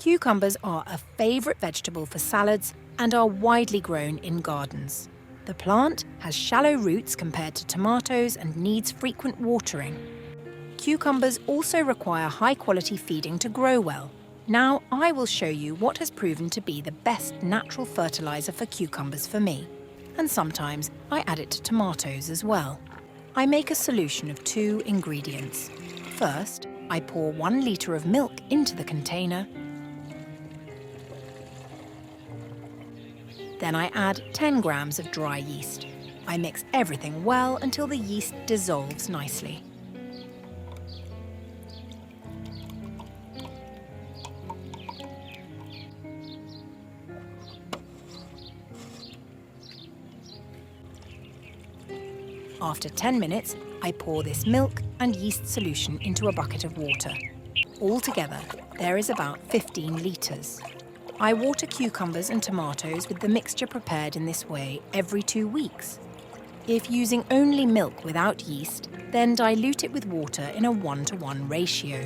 Cucumbers are a favourite vegetable for salads and are widely grown in gardens. The plant has shallow roots compared to tomatoes and needs frequent watering. Cucumbers also require high-quality feeding to grow well. Now I will show you what has proven to be the best natural fertiliser for cucumbers for me. And sometimes I add it to tomatoes as well. I make a solution of 2 ingredients. First, I pour 1 litre of milk into the container. Then I add 10 grams of dry yeast. I mix everything well until the yeast dissolves nicely. After 10 minutes, I pour this milk and yeast solution into a bucket of water. Altogether, there is about 15 litres. I water cucumbers and tomatoes with the mixture prepared in this way every 2 weeks. If using only milk without yeast, then dilute it with water in a 1-to-1 ratio.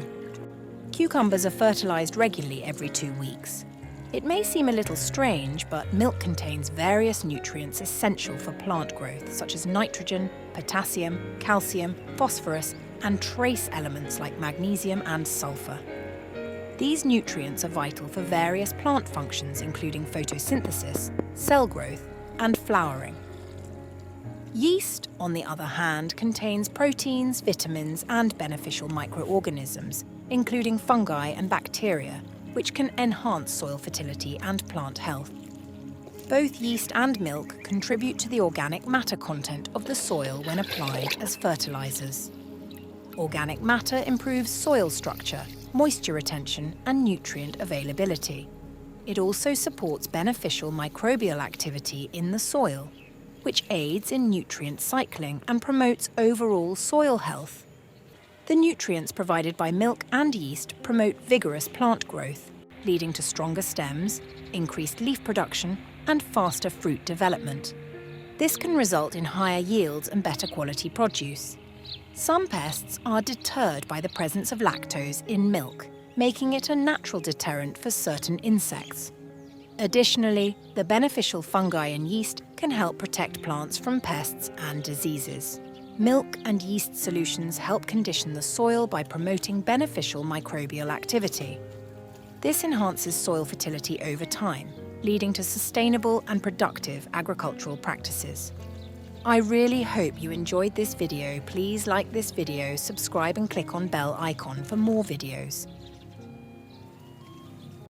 Cucumbers are fertilised regularly every 2 weeks. It may seem a little strange, but milk contains various nutrients essential for plant growth, such as nitrogen, potassium, calcium, phosphorus, and trace elements like magnesium and sulfur. These nutrients are vital for various plant functions, including photosynthesis, cell growth, and flowering. Yeast, on the other hand, contains proteins, vitamins, and beneficial microorganisms, including fungi and bacteria, which can enhance soil fertility and plant health. Both yeast and milk contribute to the organic matter content of the soil when applied as fertilisers. Organic matter improves soil structure, moisture retention, and nutrient availability. It also supports beneficial microbial activity in the soil, which aids in nutrient cycling and promotes overall soil health. The nutrients provided by milk and yeast promote vigorous plant growth, leading to stronger stems, increased leaf production, and faster fruit development. This can result in higher yields and better quality produce. Some pests are deterred by the presence of lactose in milk, making it a natural deterrent for certain insects. Additionally, the beneficial fungi in yeast can help protect plants from pests and diseases. Milk and yeast solutions help condition the soil by promoting beneficial microbial activity. This enhances soil fertility over time, leading to sustainable and productive agricultural practices. I really hope you enjoyed this video. Please like this video, subscribe and click on bell icon for more videos.